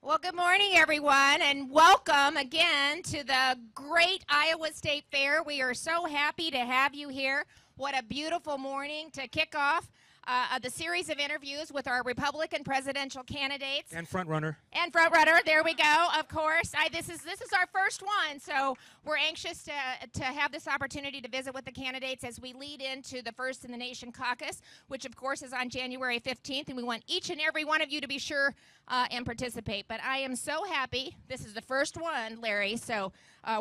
Well, good morning, everyone, and welcome again to the great Iowa State Fair. We are so happy to have you here. What a beautiful morning to kick off the series of interviews with our Republican presidential candidates. And frontrunner. And frontrunner, there we go, of course. This is our first one, so we're anxious to have this opportunity to visit with the candidates as we lead into the First in the Nation caucus, which of course is on January 15th, and we want each and every one of you to be sure and participate. But I am so happy. This is the first one, Larry, so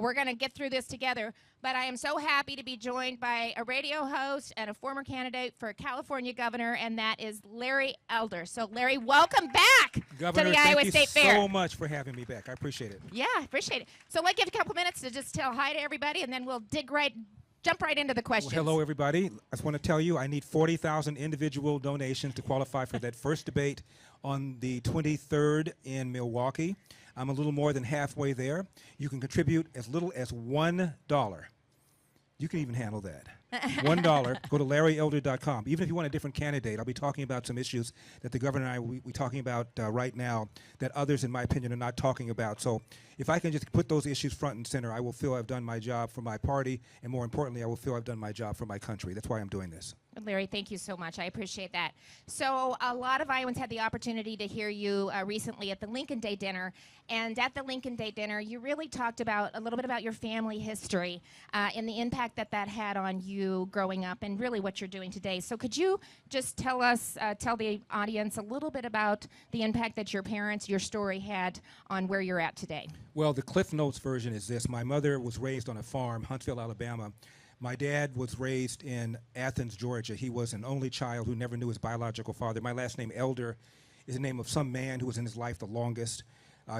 we're going to get through this together. But I am so happy to be joined by a radio host and a former candidate for California governor, and that is Larry Elder. So, Larry, welcome back Governor, to the Iowa State Fair. Thank you so much for having me back. I appreciate it. Yeah, I appreciate it. So let's give a couple minutes to just tell hi to everybody, and then we'll jump right into the questions. Well, hello, everybody. I just want to tell you I need 40,000 individual donations to qualify for that first debate on the 23rd in Milwaukee. I'm a little more than halfway there. You can contribute as little as $1. You can even handle that. $1. Go to LarryElder.com. Even if you want a different candidate, I'll be talking about some issues that the governor and I we talking about right now that others, in my opinion, are not talking about. So if I can just put those issues front and center, I will feel I've done my job for my party, and more importantly, I will feel I've done my job for my country. That's why I'm doing this. Larry, thank you so much. I appreciate that. So a lot of Iowans had the opportunity to hear you recently at the Lincoln Day dinner. And at the Lincoln Day dinner, you really talked about a little bit about your family history and the impact that that had on you growing up and really what you're doing today. So could you just tell the audience a little bit about the impact that your parents, your story had on where you're at today? Well, the Cliff Notes version is this. My mother was raised on a farm, Huntsville, Alabama. My dad was raised in Athens, Georgia. He was an only child who never knew his biological father. My last name, Elder, is the name of some man who was in his life the longest.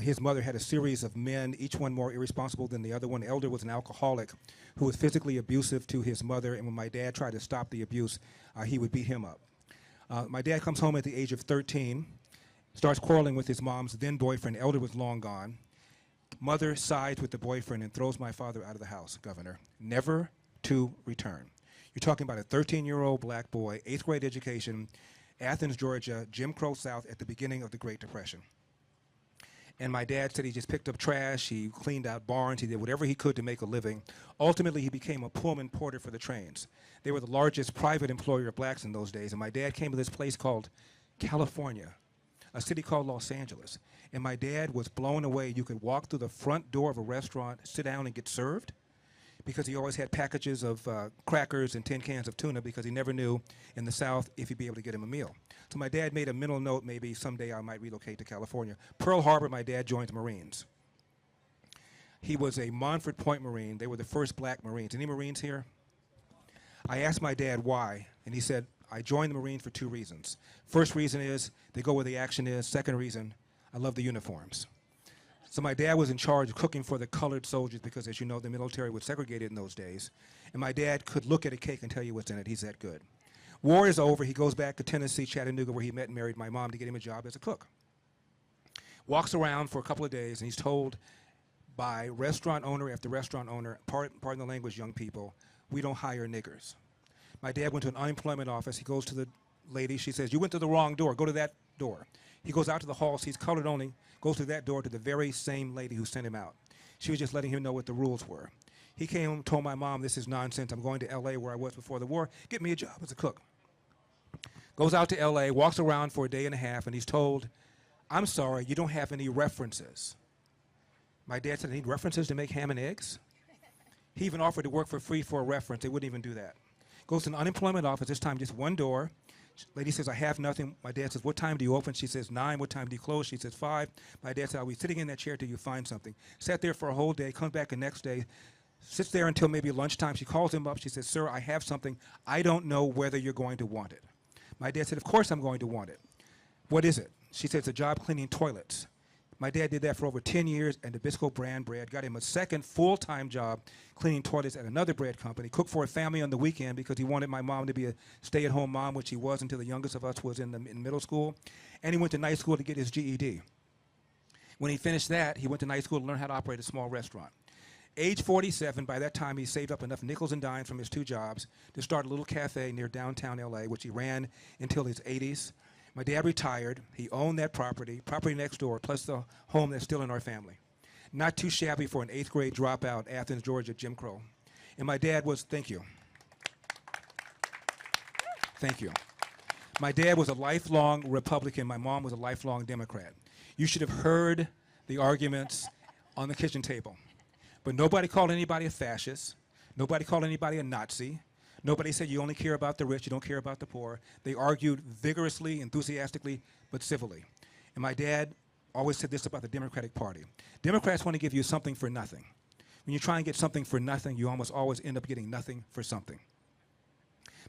His mother had a series of men, each one more irresponsible than the other one. Elder was an alcoholic who was physically abusive to his mother, and when my dad tried to stop the abuse, he would beat him up. My dad comes home at the age of 13, starts quarreling with his mom's then boyfriend. Elder was long gone. Mother sides with the boyfriend and throws my father out of the house, Governor. Never to return. You're talking about a 13-year-old black boy, 8th grade education, Athens, Georgia, Jim Crow South at the beginning of the Great Depression. And my dad said he just picked up trash, he cleaned out barns, he did whatever he could to make a living. Ultimately, he became a Pullman porter for the trains. They were the largest private employer of blacks in those days, and my dad came to this place called California, a city called Los Angeles. And my dad was blown away. You could walk through the front door of a restaurant, sit down and get served, because he always had packages of crackers and tin cans of tuna because he never knew in the South if he'd be able to get him a meal. So my dad made a mental note, maybe someday I might relocate to California. Pearl Harbor, my dad joined the Marines. He was a Montford Point Marine. They were the first black Marines. Any Marines here? I asked my dad why, and he said, I joined the Marines for 2 reasons. First reason is they go where the action is. Second reason, I love the uniforms. So my dad was in charge of cooking for the colored soldiers because, as you know, the military was segregated in those days. And my dad could look at a cake and tell you what's in it. He's that good. War is over. He goes back to Tennessee, Chattanooga, where he met and married my mom to get him a job as a cook. Walks around for a couple of days, and he's told by restaurant owner after restaurant owner, pardon the language, young people, we don't hire niggers. My dad went to an unemployment office. He goes to the lady. She says, you went to the wrong door. Go to that door. He goes out to the hall, sees colored only, goes to that door to the very same lady who sent him out. She was just letting him know what the rules were. He came home and told my mom, this is nonsense. I'm going to L.A. where I was before the war. Get me a job as a cook. Goes out to L.A., walks around for a day and a half, and he's told, I'm sorry, you don't have any references. My dad said, I need references to make ham and eggs? He even offered to work for free for a reference. They wouldn't even do that. Goes to an unemployment office, this time just one door. Lady says, I have nothing. My dad says, what time do you open? She says, 9. What time do you close? She says, 5. My dad said, I'll be sitting in that chair till you find something. Sat there for a whole day, comes back the next day, sits there until maybe lunchtime. She calls him up. She says, sir, I have something. I don't know whether you're going to want it. My dad said, of course I'm going to want it. What is it? She said, it's a job cleaning toilets. My dad did that for over 10 years at Nabisco brand bread, got him a second full-time job cleaning toilets at another bread company, cooked for a family on the weekend because he wanted my mom to be a stay-at-home mom, which she was until the youngest of us was in middle school. And he went to night school to get his GED. When he finished that, he went to night school to learn how to operate a small restaurant. Age 47, by that time he saved up enough nickels and dimes from his 2 jobs to start a little cafe near downtown LA, which he ran until his 80s. My dad retired. He owned that property next door, plus the home that's still in our family. Not too shabby for an 8th grade dropout, Athens, Georgia, Jim Crow. And my dad was, thank you. Thank you. My dad was a lifelong Republican. My mom was a lifelong Democrat. You should have heard the arguments on the kitchen table. But nobody called anybody a fascist. Nobody called anybody a Nazi. Nobody said you only care about the rich, you don't care about the poor. They argued vigorously, enthusiastically, but civilly. And my dad always said this about the Democratic Party. Democrats want to give you something for nothing. When you try and get something for nothing, you almost always end up getting nothing for something.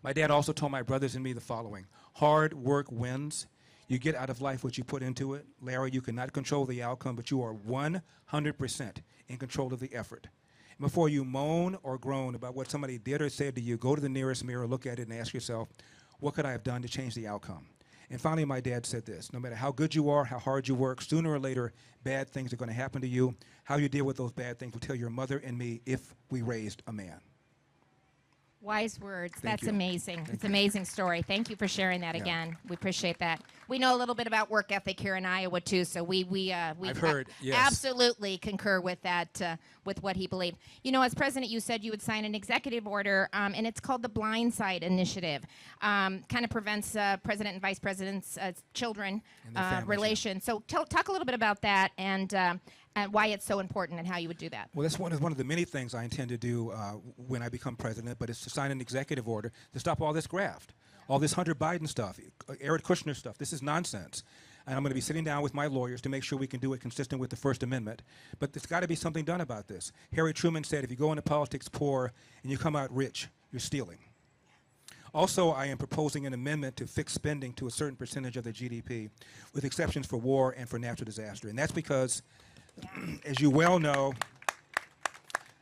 My dad also told my brothers and me the following: hard work wins. You get out of life what you put into it. Larry, you cannot control the outcome, but you are 100% in control of the effort. Before you moan or groan about what somebody did or said to you, go to the nearest mirror, look at it, and ask yourself, what could I have done to change the outcome? And finally, my dad said this: no matter how good you are, how hard you work, sooner or later, bad things are going to happen to you. How you deal with those bad things will tell your mother and me if we raised a man. Wise words. Thank That's you. amazing. It's an amazing story. Thank you for sharing that again. We appreciate that. We know a little bit about work ethic here in Iowa too, so we I've heard, yes. absolutely concur with that, with what he believed. You know, as president, you said you would sign an executive order, and it's called the Blind Side Initiative. Kind of prevents president and vice president's children And their families, relations. So talk a little bit about that and why it's so important and how you would do that. Well, that's one of the many things I intend to do when I become president, but it's to sign an executive order to stop all this graft, all this Hunter Biden stuff, Jared Kushner stuff. This is nonsense. And I'm going to be sitting down with my lawyers to make sure we can do it consistent with the First Amendment. But there's got to be something done about this. Harry Truman said, if you go into politics poor and you come out rich, you're stealing. Also, I am proposing an amendment to fix spending to a certain percentage of the GDP, with exceptions for war and for natural disaster. And that's because, as you well know,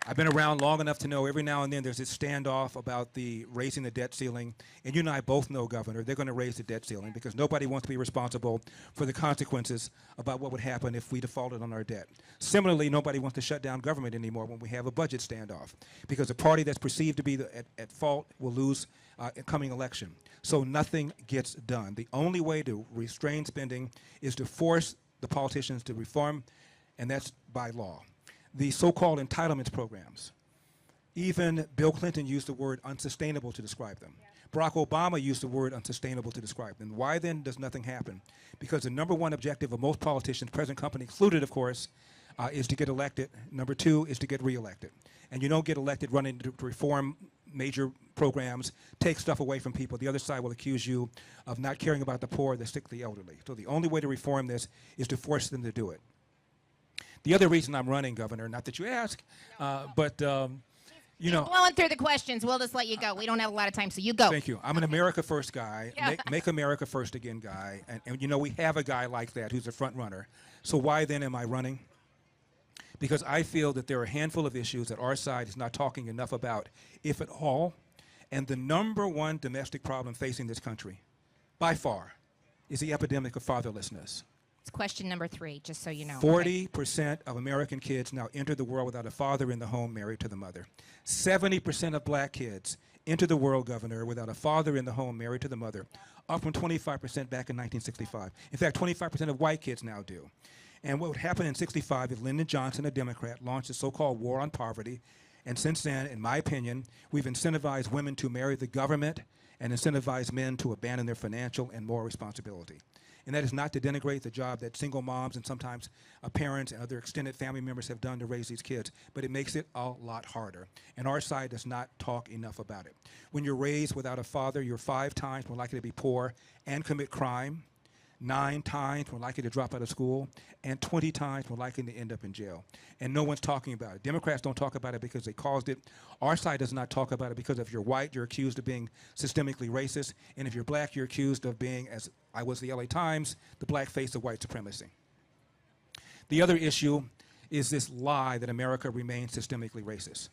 I've been around long enough to know every now and then there's this standoff about the raising the debt ceiling. And you and I both know, Governor, they're going to raise the debt ceiling because nobody wants to be responsible for the consequences about what would happen if we defaulted on our debt. Similarly, nobody wants to shut down government anymore when we have a budget standoff, because the party that's perceived to be at fault will lose a coming election. So nothing gets done. The only way to restrain spending is to force the politicians to reform, and that's by law. The so-called entitlements programs. Even Bill Clinton used the word unsustainable to describe them. Barack Obama used the word unsustainable to describe them. Why then does nothing happen? Because the number one objective of most politicians, present company included, of course, is to get elected. Number two is to get reelected. And you don't get elected running to reform major programs, take stuff away from people. The other side will accuse you of not caring about the poor, the sick, the elderly. So the only way to reform this is to force them to do it. The other reason I'm running, Governor, not that you ask, but you know. Blowing through the questions. We'll just let you go. We don't have a lot of time, so you go. Thank you. I'm an America First guy, Yeah. make America First again guy. And you know, we have a guy like that who's a front runner. So why then am I running? Because I feel that there are a handful of issues that our side is not talking enough about, if at all. And the number one domestic problem facing this country, by far, is the epidemic of fatherlessness. It's question number 3, just so you know. 40% of American kids now enter the world without a father in the home married to the mother. 70% of black kids enter the world, Governor, without a father in the home married to the mother, up from 25% back in 1965. In fact, 25% of white kids now do. And what would happen in 65 is Lyndon Johnson, a Democrat, launched the so-called war on poverty. And since then, in my opinion, we've incentivized women to marry the government and incentivized men to abandon their financial and moral responsibility. And that is not to denigrate the job that single moms and sometimes parents and other extended family members have done to raise these kids, but it makes it a lot harder. And our side does not talk enough about it. When you're raised without a father, you're 5 times more likely to be poor and commit crime, 9 times more likely to drop out of school, and 20 times more likely to end up in jail. And no one's talking about it. Democrats don't talk about it because they caused it. Our side does not talk about it because if you're white, you're accused of being systemically racist. And if you're black, you're accused of being, as I was the LA Times, the black face of white supremacy. The other issue is this lie that America remains systemically racist.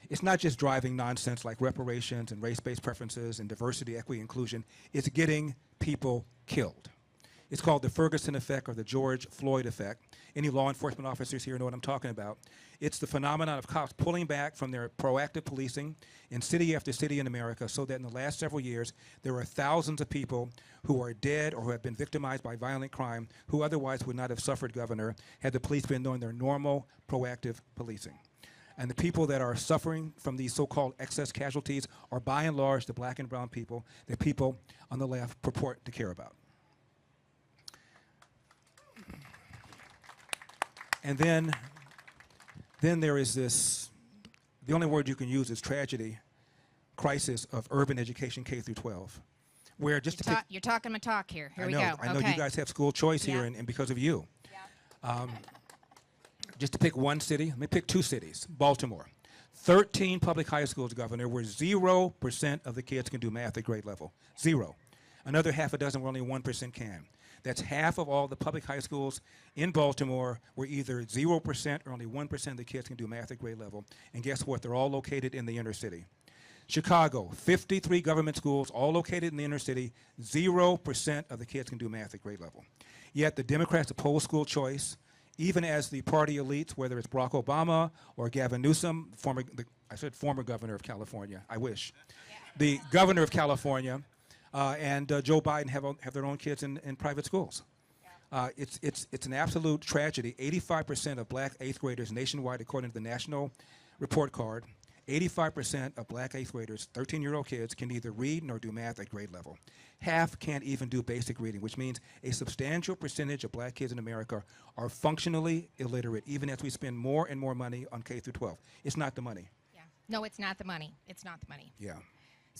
It's not just driving nonsense like reparations and race-based preferences and diversity, equity, inclusion. It's getting people killed. It's called the Ferguson effect or the George Floyd effect. Any law enforcement officers here know what I'm talking about. It's the phenomenon of cops pulling back from their proactive policing in city after city in America, so that in the last several years, there are thousands of people who are dead or who have been victimized by violent crime who otherwise would not have suffered, Governor, had the police been doing their normal proactive policing. And the people that are suffering from these so-called excess casualties are by and large the black and brown people that people on the left purport to care about. And then there is this, the only word you can use is tragedy, crisis of urban education K through 12. Where just you're talking my talk here. Here we go. I know you guys have school choice here, and because of you. Yeah. Just to pick one city, let me pick two cities. Baltimore. 13 public high schools, Governor, where 0% of the kids can do math at grade level. 0. Another half a dozen where only 1% can. That's half of all the public high schools in Baltimore where either 0% or only 1% of the kids can do math at grade level. And guess what? They're all located in the inner city. Chicago, 53 government schools, all located in the inner city. 0% of the kids can do math at grade level. Yet the Democrats oppose school choice, even as the party elites, whether it's Barack Obama or Gavin Newsom, former governor of California, I wish, the governor of California, and Joe Biden have their own kids in private schools. It's an absolute tragedy. 85% of black 8th graders nationwide, according to the National Report Card, 85% of black 8th graders, 13-year-old kids, can neither read nor do math at grade level. Half can't even do basic reading, which means a substantial percentage of black kids in America are functionally illiterate, even as we spend more and more money on K through 12. It's not the money. Yeah. No, it's not the money. It's not the money. Yeah.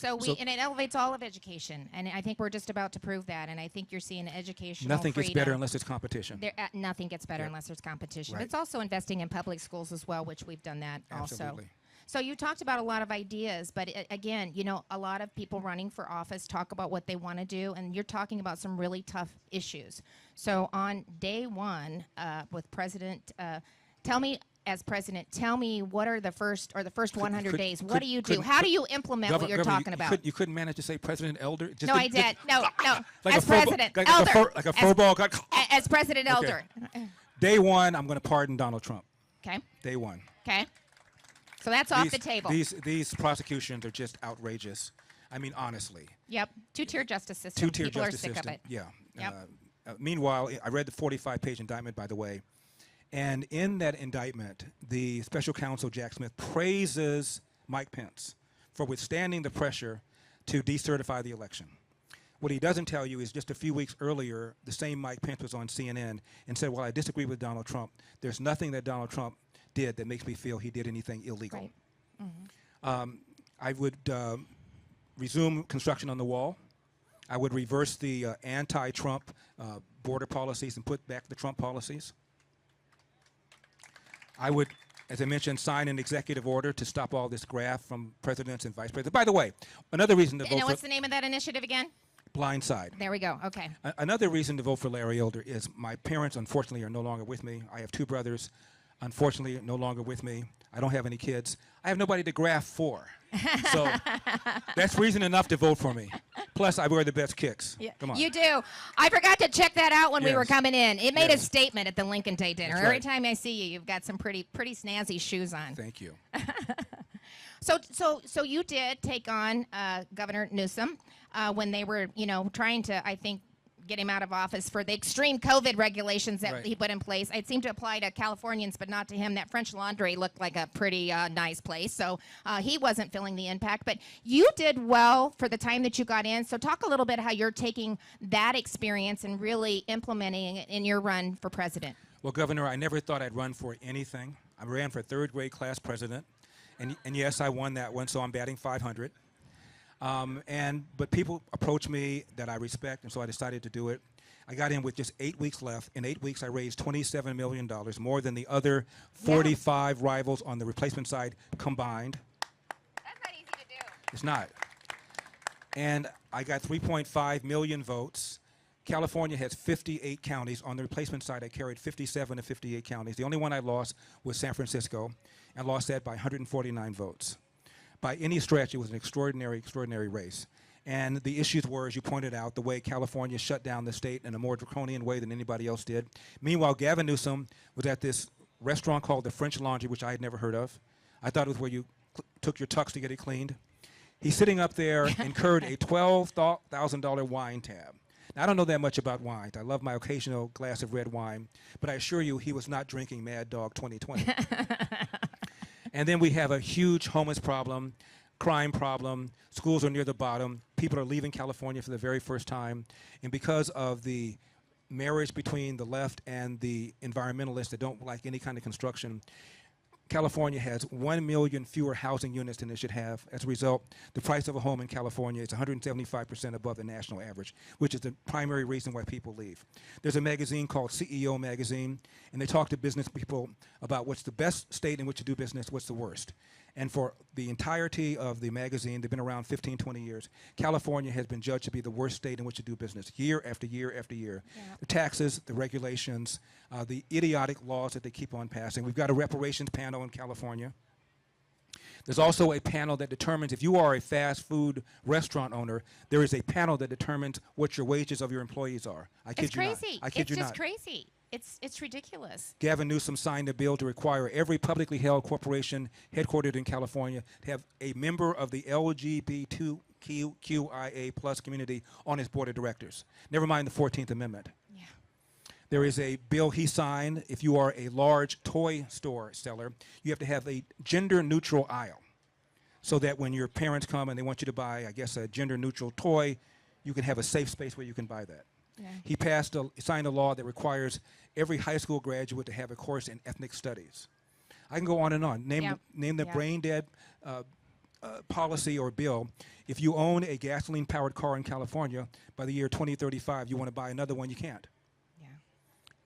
And it elevates all of education, and I think we're just about to prove that. And I think you're seeing educational Nothing freedom. gets better unless there's competition. Nothing gets better unless there's competition. Right. It's also investing in public schools as well, which we've done that Absolutely. also. So you talked about a lot of ideas, but again, you know, a lot of people running for office talk about what they want to do, and you're talking about some really tough issues. So on day one with President, tell me what are the first 100 days? What do you do? How do you implement what you're talking about? You couldn't manage to say President Elder? No, I did. No. Like as President Elder. Like a fur ball. As President Elder. Day one, I'm going to pardon Donald Trump. Okay. Day one. Okay. So that's off the table. These prosecutions are just outrageous. I mean, honestly. Yep. Two-tier justice system. Two-tier People justice are sick system. of it. Yeah. Yep. Meanwhile, I read the 45-page indictment, by the way. And in that indictment, the special counsel, Jack Smith, praises Mike Pence for withstanding the pressure to decertify the election. What he doesn't tell you is just a few weeks earlier, the same Mike Pence was on CNN and said, well, I disagree with Donald Trump. There's nothing that Donald Trump did that makes me feel he did anything illegal. Right. Mm-hmm. I would resume construction on the wall. I would reverse the anti-Trump border policies and put back the Trump policies. I would, as I mentioned, sign an executive order to stop all this graft from presidents and vice presidents. By the way, another reason to vote for... what's the name of that initiative again? Blind Side. There we go. Okay. Another reason to vote for Larry Elder is my parents, unfortunately, are no longer with me. I have two brothers, unfortunately, no longer with me. I don't have any kids. I have nobody to graft for. So that's reason enough to vote for me. Plus, I wear the best kicks. Yeah. Come on. You do. I forgot to check that out when we were Yes. coming in. It made a Yes. statement at the Lincoln Day dinner. That's Every right. time I see you, you've got some pretty snazzy shoes on. Thank you. So you did take on Governor Newsom when they were, trying to, I think, get him out of office for the extreme COVID regulations that Right. he put in place. It seemed to apply to Californians, but not to him. That French Laundry looked like a pretty nice place, so he wasn't feeling the impact. But you did well for the time that you got in. So talk a little bit how you're taking that experience and really implementing it in your run for president. Well, Governor, I never thought I'd run for anything. I ran for third grade class president, and yes, I won that one, so I'm batting 500. But people approached me that I respect, and so I decided to do it. I got in with just 8 weeks left. In 8 weeks, I raised $27 million, more than the other 45 rivals on the replacement side combined. That's not easy to do. It's not. And I got 3.5 million votes. California has 58 counties. On the replacement side, I carried 57 of 58 counties. The only one I lost was San Francisco, and lost that by 149 votes. By any stretch, it was an extraordinary race. And the issues were, as you pointed out, the way California shut down the state in a more draconian way than anybody else did. Meanwhile, Gavin Newsom was at this restaurant called the French Laundry, which I had never heard of. I thought it was where you took your tux to get it cleaned. He's sitting up there, incurred a $12,000 wine tab. Now, I don't know that much about wines. I love my occasional glass of red wine, but I assure you he was not drinking Mad Dog 2020. And then we have a huge homeless problem, crime problem. Schools are near the bottom. People are leaving California for the very first time. And because of the marriage between the left and the environmentalists that don't like any kind of construction, California has 1 million fewer housing units than it should have. As a result, the price of a home in California is 175% above the national average, which is the primary reason why people leave. There's a magazine called CEO Magazine, and they talk to business people about what's the best state in which to do business, what's the worst. And for the entirety of the magazine, they've been around 15, 20 years, California has been judged to be the worst state in which to do business, year after year after year. Yeah. The taxes, the regulations, the idiotic laws that they keep on passing. We've got a reparations panel in California. There's also a panel that determines if you are a fast food restaurant owner, there is a panel that determines what your wages of your employees are. I kid you not. It's crazy. I kid you not. It's just crazy. It's ridiculous. Gavin Newsom signed a bill to require every publicly held corporation headquartered in California to have a member of the LGBTQIA plus community on its board of directors. Never mind the 14th Amendment. Yeah. There is a bill he signed. If you are a large toy store seller, you have to have a gender-neutral aisle so that when your parents come and they want you to buy, I guess, a gender-neutral toy, you can have a safe space where you can buy that. Yeah. He signed a law that requires every high school graduate to have a course in ethnic studies. I can go on and on. Name the brain-dead policy or bill. If you own a gasoline-powered car in California, by the year 2035, you want to buy another one, you can't. Yeah.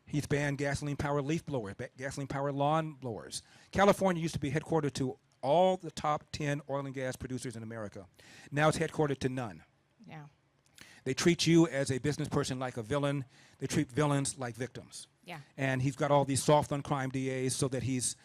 He's banned gasoline-powered leaf blowers, gasoline-powered lawn blowers. California used to be headquartered to all the top 10 oil and gas producers in America. Now it's headquartered to none. Yeah. They treat you as a business person like a villain. They treat villains like victims. Yeah. And he's got all these soft on crime DAs so that he's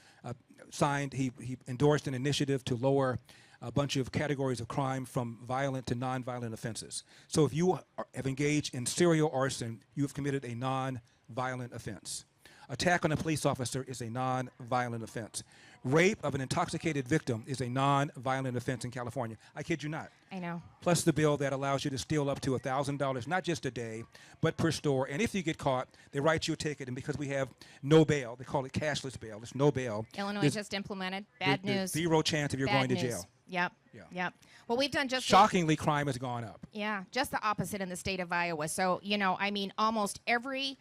he endorsed an initiative to lower a bunch of categories of crime from violent to nonviolent offenses. So if you have engaged in serial arson, you have committed a nonviolent offense. Attack on a police officer is a nonviolent offense. Rape of an intoxicated victim is a non-violent offense in California. I kid you not. I know. Plus the bill that allows you to steal up to $1,000, not just a day, but per store. And if you get caught, they write you a ticket. And because we have no bail, they call it cashless bail. It's no bail. Illinois just implemented. Bad news. Zero chance of you're going to jail. Yep. Yeah. Yep. Well, we've done just shockingly, crime has gone up. Yeah, just the opposite in the state of Iowa. So, I mean, almost every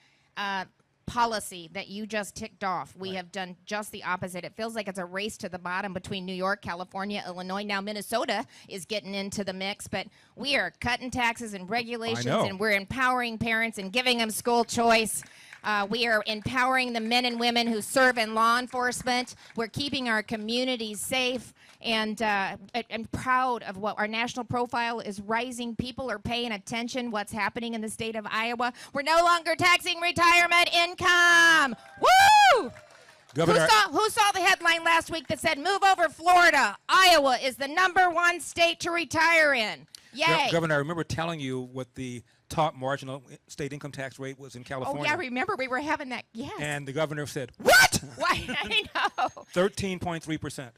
policy that you just ticked off, we have done just the opposite. It feels like it's a race to the bottom between New York, California, Illinois. Now Minnesota is getting into the mix, but we are cutting taxes and regulations, and we're empowering parents and giving them school choice. We are empowering the men and women who serve in law enforcement. We're keeping our communities safe, and I'm proud of what our national profile is rising. People are paying attention what's happening in the state of Iowa. We're no longer taxing retirement income. Woo! Governor, who saw the headline last week that said, move over Florida, Iowa is the #1 state to retire in? Yay. Governor, I remember telling you what the top marginal state income tax rate was in California. Oh, yeah, remember we were having that, yes. And the governor said, what? Why, I know. 13.3%.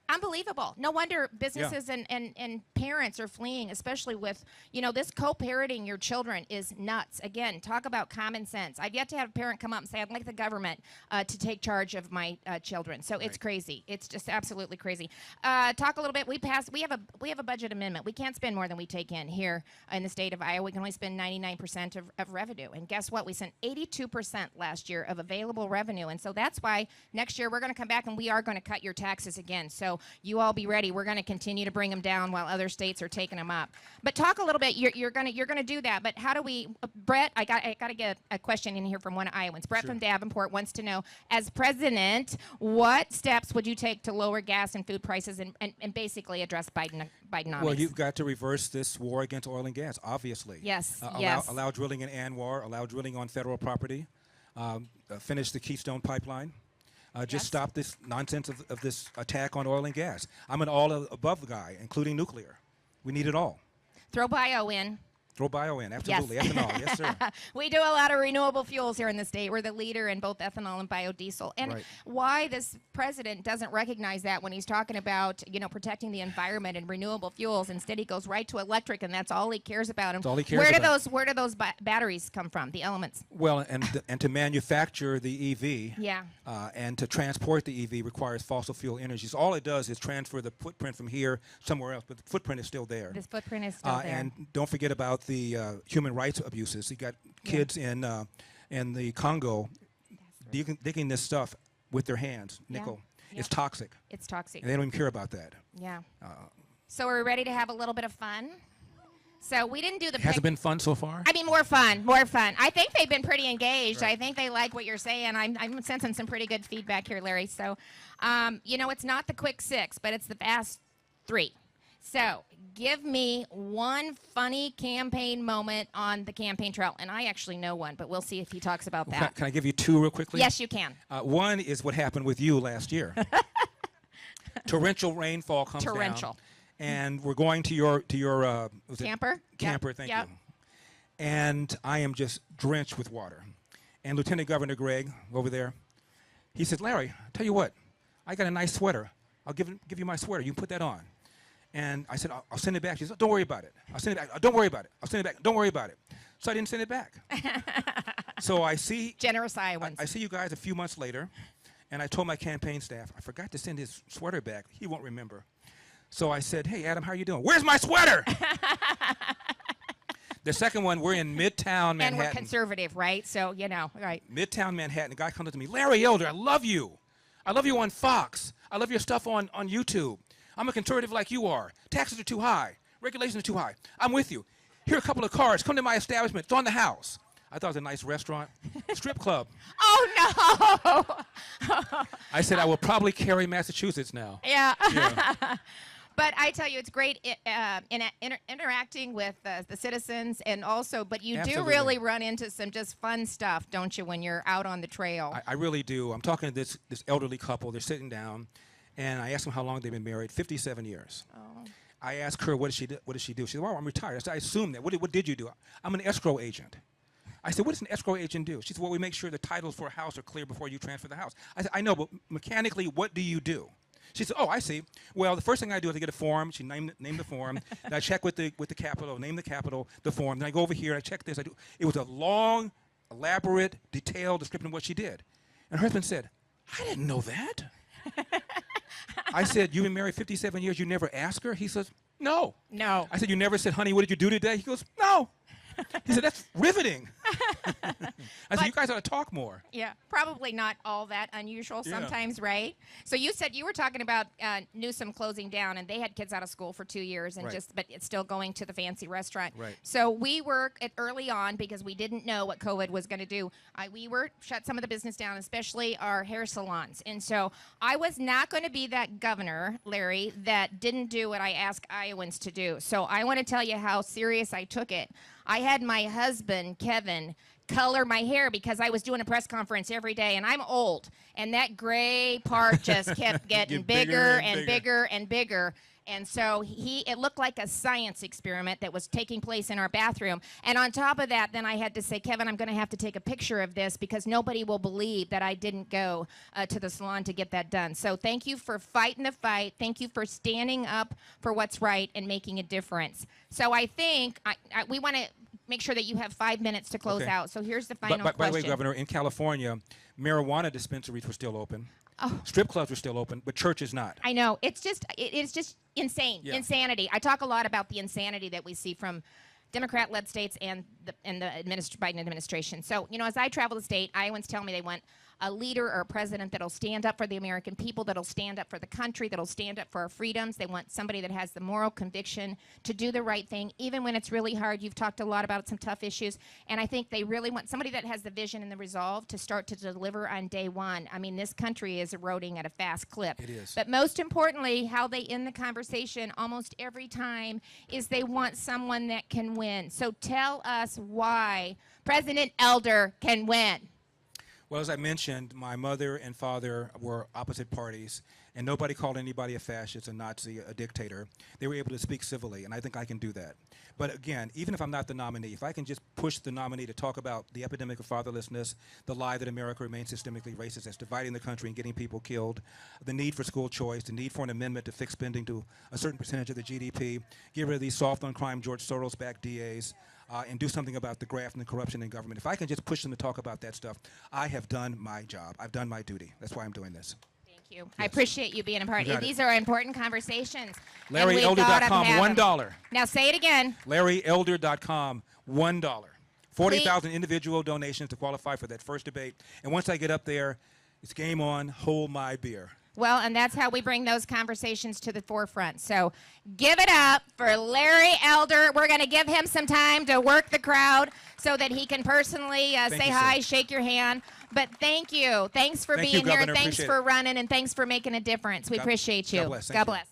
Unbelievable. No wonder businesses and parents are fleeing, especially with, this co-parenting your children is nuts. Again, talk about common sense. I've yet to have a parent come up and say, I'd like the government to take charge of my children. So it's crazy. It's just absolutely crazy. Talk a little bit. We have a budget amendment. We can't spend more than we take in here in the state of Iowa. We can only spend 99% of revenue. And guess what? We sent 82% last year of available revenue. And so that's why next year we're going to come back and we are going to cut your taxes again. So you all be ready. We're going to continue to bring them down while other states are taking them up. But talk a little bit. You're going to do that. But how do we, Brett? I got to get a question in here from one of Iowans. Brett from Davenport wants to know, as president, what steps would you take to lower gas and food prices and basically address Bidenomics? Well, you've got to reverse this war against oil and gas, obviously. Yes. Allow drilling in ANWR. Allow drilling on federal property. Finish the Keystone Pipeline. Just stop this nonsense of this attack on oil and gas. I'm an all-above guy, including nuclear. We need it all. Throw bio in. Throw bio in, absolutely. Yes. Ethanol, yes, sir. We do a lot of renewable fuels here in the state. We're the leader in both ethanol and biodiesel. And Right. why this president doesn't recognize that when he's talking about, protecting the environment and renewable fuels. Instead, he goes right to electric, and that's all he cares about. And That's all he cares about. Where do those batteries come from? The elements. Well, and to manufacture the EV, Yeah. and to transport the EV requires fossil fuel energies. All it does is transfer the footprint from here somewhere else, but the footprint is still there. This footprint is still there. And don't forget about the human rights abuses. You got kids in the Congo digging this stuff with their hands, nickel. Yeah. It's toxic. It's toxic. And they don't even care about that. Yeah. So are we ready to have a little bit of fun? So we didn't do the Has it been fun so far? I mean, more fun. I think they've been pretty engaged. Right. I think they like what you're saying. I'm sensing some pretty good feedback here, Larry. So, it's not the quick 6, but it's the fast 3. So give me one funny campaign moment on the campaign trail. And I actually know one, but we'll see if he talks about that. Can I give you 2 real quickly? Yes, you can. One is what happened with you last year. Torrential rainfall comes down. And we're going to your camper? Camper, yep. thank you. And I am just drenched with water. And Lieutenant Governor Gregg over there, he says, Larry, tell you what, I got a nice sweater. I'll give you my sweater. You can put that on. And I said, I'll send it back. She said, don't worry about it. I'll send it back. Don't worry about it. I'll send it back. Don't worry about it. So I didn't send it back. So I see generous Iowans. I see you guys a few months later, and I told my campaign staff, I forgot to send his sweater back. He won't remember. So I said, hey, Adam, how are you doing? Where's my sweater? The second one, we're in Midtown Manhattan. And we're conservative, right? So, right. Midtown Manhattan. A guy comes up to me, Larry Elder, I love you. I love you on Fox. I love your stuff on YouTube. I'm a conservative like you are. Taxes are too high. Regulations are too high. I'm with you. Here are a couple of cars. Come to my establishment. It's on the house. I thought it was a nice restaurant. Strip club. Oh, no. I said, I will probably carry Massachusetts now. Yeah. Yeah. But I tell you, it's great interacting with the citizens, and also, but you Absolutely. do really run into some just fun stuff, don't you, when you're out on the trail? I really do. I'm talking to this elderly couple. They're sitting down, and I asked them how long they've been married. 57 years. Oh. I asked her, what does she do? She said, well, I'm retired. I said, I assume that. What did you do? I'm an escrow agent. I said, what does an escrow agent do? She said, well, we make sure the titles for a house are clear before you transfer the house. I said, I know, but mechanically, what do you do? She said, oh, I see. Well, the first thing I do is I get a form. She named the form. Then I check with the capital, name the capital, the form. Then I go over here, I check this. It was a long, elaborate, detailed description of what she did. And her husband said, I didn't know that. I said, you've been married 57 years, you never asked her? He says, no. No. I said, you never said, honey, what did you do today? He goes, no. He said, that's riveting. I said, you guys ought to talk more. Yeah, probably not all that unusual sometimes, right? So you said you were talking about Newsom closing down, and they had kids out of school for 2 years, and but it's still going to the fancy restaurant. Right. So we were early on, because we didn't know what COVID was going to do. We were shut some of the business down, especially our hair salons. And so I was not going to be that governor, Larry, that didn't do what I asked Iowans to do. So I want to tell you how serious I took it. I had my husband, Kevin, color my hair because I was doing a press conference every day, and I'm old, and that gray part just kept getting bigger and bigger and bigger. And so it looked like a science experiment that was taking place in our bathroom. And on top of that, then I had to say, Kevin, I'm going to have to take a picture of this because nobody will believe that I didn't go to the salon to get that done. So thank you for fighting the fight. Thank you for standing up for what's right and making a difference. So I think we want to make sure that you have 5 minutes to close out. So here's the final question. By the way, Governor, in California, marijuana dispensaries were still open. Oh. Strip clubs were still open, but churches not. I know. It's just insane. Yeah. Insanity. I talk a lot about the insanity that we see from Democrat-led states and the Biden administration. So, as I travel the state, Iowans tell me they want a leader or a president that'll stand up for the American people, that'll stand up for the country, that'll stand up for our freedoms. They want somebody that has the moral conviction to do the right thing, even when it's really hard. You've talked a lot about some tough issues, and I think they really want somebody that has the vision and the resolve to start to deliver on day one. I mean, this country is eroding at a fast clip. It is. But most importantly, how they end the conversation almost every time is they want someone that can win. So tell us why President Elder can win. Well, as I mentioned, my mother and father were opposite parties, and nobody called anybody a fascist, a Nazi, a dictator. They were able to speak civilly, and I think I can do that. But again, even if I'm not the nominee, if I can just push the nominee to talk about the epidemic of fatherlessness, the lie that America remains systemically racist, that's dividing the country and getting people killed, the need for school choice, the need for an amendment to fix spending to a certain percentage of the GDP, get rid of these soft on crime George Soros-backed DAs, and do something about the graft and the corruption in government. If I can just push them to talk about that stuff, I have done my job. I've done my duty. That's why I'm doing this. Thank you. I appreciate you being a part. These are important conversations. LarryElder.com, $1. Now say it again. LarryElder.com, $1. 40,000 individual donations to qualify for that first debate. And once I get up there, it's game on, hold my beer. Well, and that's how we bring those conversations to the forefront. So give it up for Larry Elder. We're going to give him some time to work the crowd so that he can personally say hi, shake your hand. But thank you. Thanks for being here. Governor. Thanks for running, and thanks for making a difference. We appreciate you. God bless. God bless.